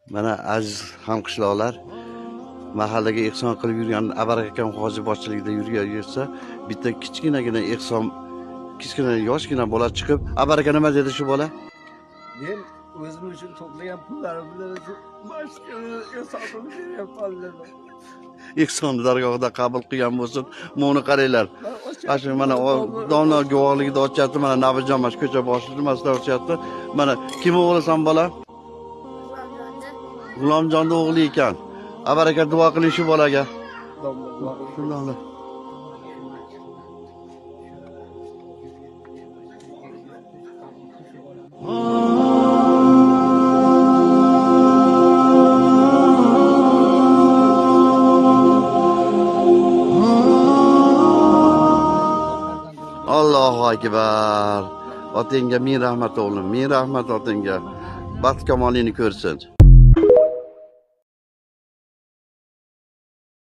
Mana aziz hamqishloqlar, mahallaga ehson qilib yurgan Abarak akam hoji boshchiligida yursa, bitta kichkinagina ehson, kichkina yoshgina bola chiqib, Abarak aka nima dedi shu bola? Men o'zim uchun to'plagan pullarim bilan mashqqa ehson beryapman dedi. Ehsonni dargohida qabul qilgan bo'lsin. Meni qaranglar. Shu mana domla guvohligida ochyapti, mana Nabijon mana ko'cha boshlig'i maslar ochyapti. Mana kim o'g'lisan bola? G'ulomjonning o'g'li ekan. Abarak aka duo qiling shu bolaga. Shunday. Allohu akbar. Otingga ming rahmat o'g'lim, ming rahmat otingga. Baxt kamolingni ko'rsin.